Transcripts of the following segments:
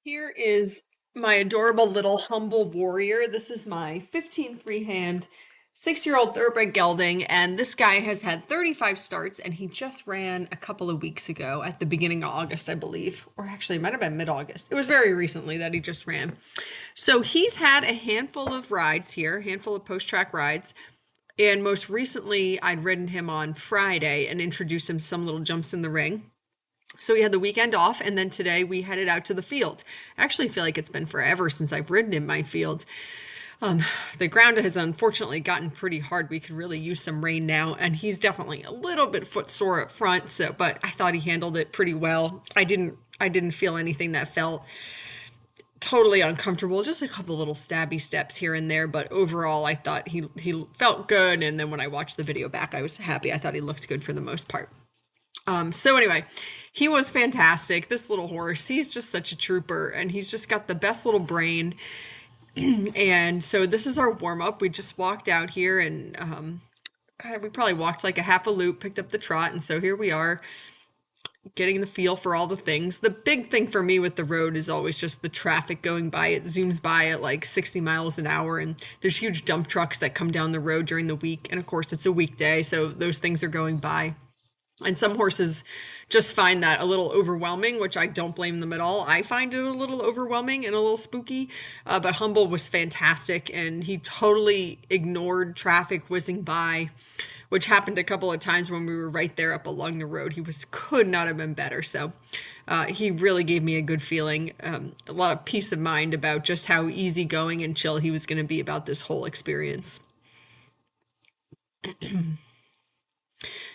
Here is my adorable little humble warrior. This is my 15 3-hand 6-year-old thoroughbred gelding, and this guy has had 35 starts, and he just ran a couple of weeks ago at the beginning of August, I believe. Or actually, it might have been mid-August. It was very recently that he just ran. So he's had a handful of rides here, a handful of post-track rides. And most recently, I'd ridden him on Friday and introduced him some little jumps in the ring. So we had the weekend off, and then today we headed out to the field. I actually feel like it's been forever since I've ridden in my field. Um, the ground has unfortunately gotten pretty hard. We could really use some rain now, and he's definitely a little bit foot sore up front. So, but I thought he handled it pretty well. I didn't feel anything that felt totally uncomfortable. Just a couple little stabby steps here and there, but overall, I thought he felt good. And then when I watched the video back, I was happy. I thought he looked good for the most part. So anyway, he was fantastic. This little horse, he's just such a trooper, and he's just got the best little brain. And so this is our warm up. We just walked out here, and God, we probably walked like a half a loop, picked up the trot, and so here we are, getting the feel for all the things. The big thing for me with the road is always just the traffic going by. It zooms by at like 60 miles an hour, and there's huge dump trucks that come down the road during the week. And of course, it's a weekday, so those things are going by. And some horses just find that a little overwhelming, which I don't blame them at all. I find it a little overwhelming and a little spooky. But Humble was fantastic, and he totally ignored traffic whizzing by, which happened a couple of times when we were right there up along the road. He was could not have been better. So he really gave me a good feeling, a lot of peace of mind about just how easygoing and chill he was going to be about this whole experience.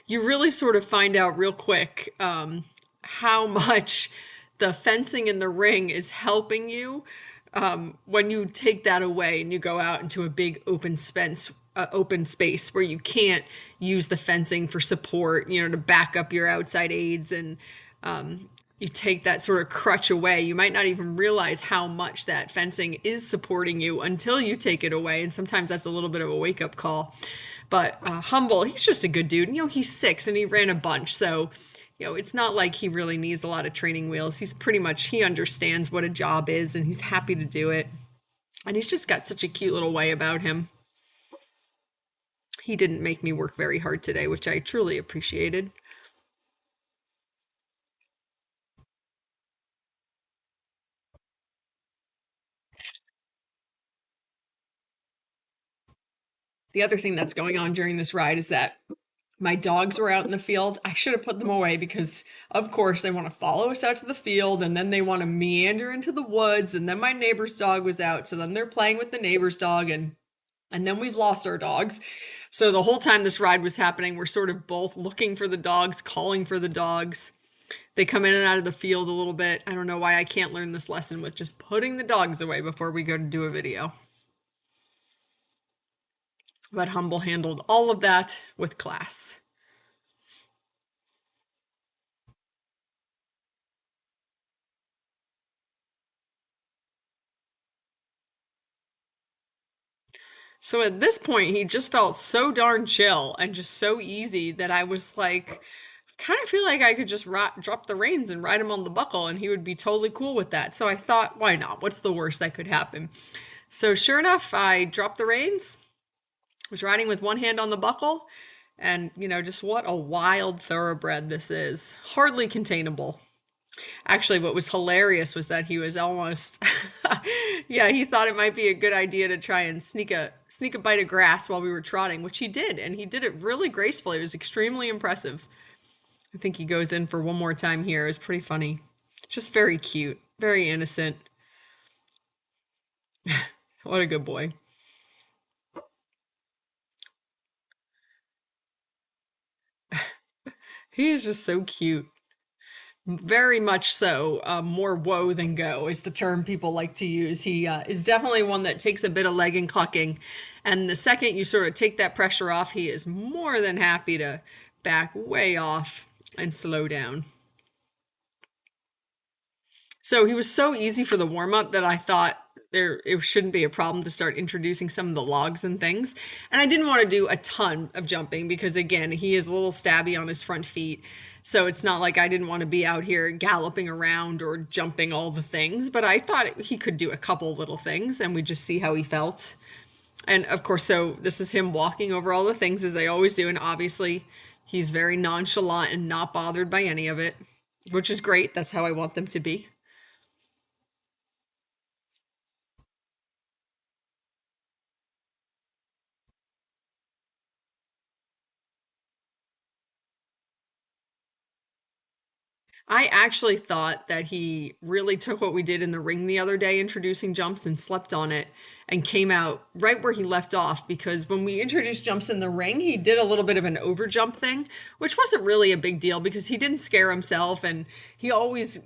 You really sort of find out real quick how much the fencing in the ring is helping you when you take that away and you go out into a big open space where you can't use the fencing for support, to back up your outside aids, and you take that sort of crutch away. You might not even realize how much that fencing is supporting you until you take it away, and sometimes that's a little bit of a wake up call. But Humble, he's just a good dude. He's 6 and he ran a bunch. So, it's not like he really needs a lot of training wheels. He understands what a job is, and he's happy to do it. And he's just got such a cute little way about him. He didn't make me work very hard today, which I truly appreciated. The other thing that's going on during this ride is that my dogs were out in the field. I should have put them away because, of course, they want to follow us out to the field, and then they want to meander into the woods. And then my neighbor's dog was out, so then they're playing with the neighbor's dog, and then we've lost our dogs. So the whole time this ride was happening, we're sort of both looking for the dogs, calling for the dogs. They come in and out of the field a little bit. I don't know why I can't learn this lesson with just putting the dogs away before we go to do a video. But Humble handled all of that with class. So at this point, he just felt so darn chill and just so easy that I was like, kind of feel like I could just drop the reins and ride him on the buckle, and he would be totally cool with that. So I thought, why not? What's the worst that could happen? So sure enough, I dropped the reins, was riding with one hand on the buckle, and just what a wild thoroughbred this is. Hardly containable. Actually, what was hilarious was that he was almost, yeah, he thought it might be a good idea to try and sneak a bite of grass while we were trotting, which he did, and he did it really gracefully. It was extremely impressive. I think he goes in for one more time here. It was pretty funny. Just very cute, very innocent. What a good boy. He is just so cute. Very much so. More woe than go is the term people like to use. He is definitely one that takes a bit of leg and clucking. And the second you sort of take that pressure off, he is more than happy to back way off and slow down. So he was so easy for the warm up that I thought it shouldn't be a problem to start introducing some of the logs and things. And I didn't want to do a ton of jumping because again, he is a little stabby on his front feet. So it's not like I didn't want to be out here galloping around or jumping all the things, but I thought he could do a couple little things and we just see how he felt. And of course, so this is him walking over all the things as they always do. And obviously, he's very nonchalant and not bothered by any of it, which is great. That's how I want them to be. I actually thought that he really took what we did in the ring the other day, introducing jumps, and slept on it and came out right where he left off. Because when we introduced jumps in the ring, he did a little bit of an over jump thing, which wasn't really a big deal because he didn't scare himself and he always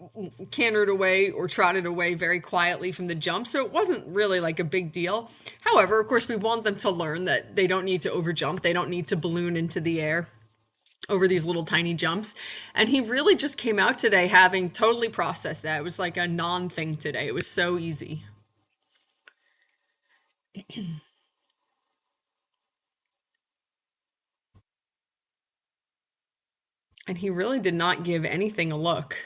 cantered away or trotted away very quietly from the jump. So it wasn't really like a big deal. However, of course, we want them to learn that they don't need to over jump, they don't need to balloon into the air over these little tiny jumps. And he really just came out today having totally processed that. It was like a non thing today. It was so easy. And he really did not give anything a look.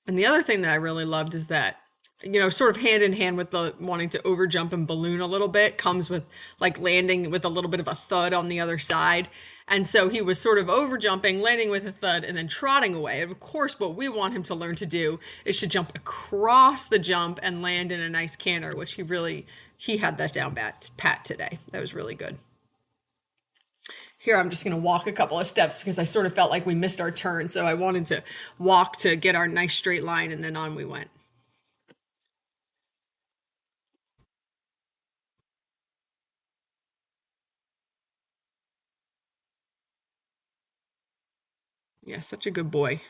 And the other thing that I really loved is that, sort of hand in hand with the wanting to over jump and balloon a little bit comes with like landing with a little bit of a thud on the other side. And so he was sort of over jumping, landing with a thud, and then trotting away. And of course, what we want him to learn to do is to jump across the jump and land in a nice canter, which he had that down pat today. That was really good. Here, I'm just going to walk a couple of steps because I sort of felt like we missed our turn. So I wanted to walk to get our nice straight line, and then on we went. Yeah, such a good boy.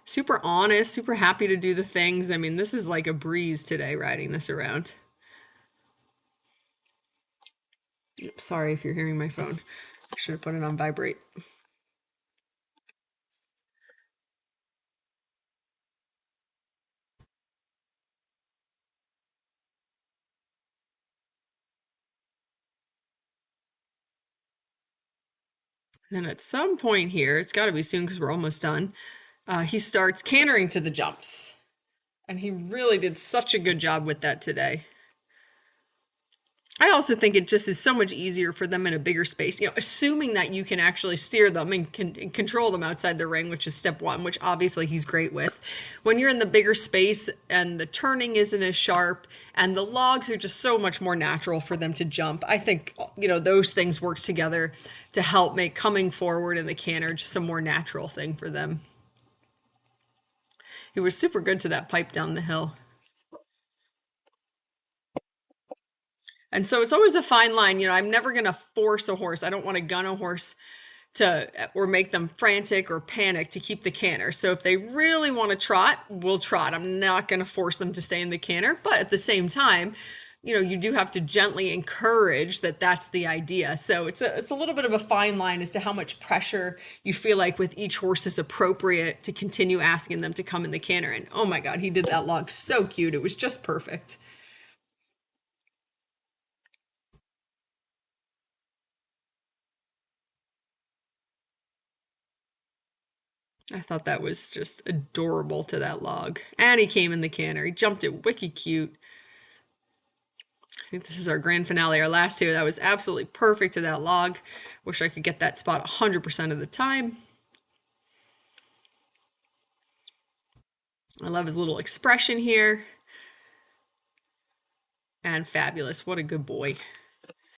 Super honest, super happy to do the things. I mean, this is like a breeze today riding this around. Sorry if you're hearing my phone. I should have put it on vibrate. And at some point here, it's got to be soon because we're almost done, he starts cantering to the jumps. And he really did such a good job with that today. I also think it just is so much easier for them in a bigger space, assuming that you can actually steer them and control them outside the ring, which is step one, which obviously he's great with. When you're in the bigger space and the turning isn't as sharp and the logs are just so much more natural for them to jump, I think, those things work together to help make coming forward in the canter just a more natural thing for them. He was super good to that pipe down the hill. And so it's always a fine line. I'm never going to force a horse. I don't want to gun a horse to or make them frantic or panic to keep the canter. So if they really want to trot, we'll trot. I'm not going to force them to stay in the canter, but at the same time, you do have to gently encourage that that's the idea. So it's a little bit of a fine line as to how much pressure you feel like with each horse is appropriate to continue asking them to come in the canter. And oh my God, he did that log so cute. It was just perfect. I thought that was just adorable to that log. And he came in the canter. He jumped it wicked cute. I think this is our grand finale, our last two. That was absolutely perfect to that log. Wish I could get that spot 100% of the time. I love his little expression here. And fabulous. What a good boy.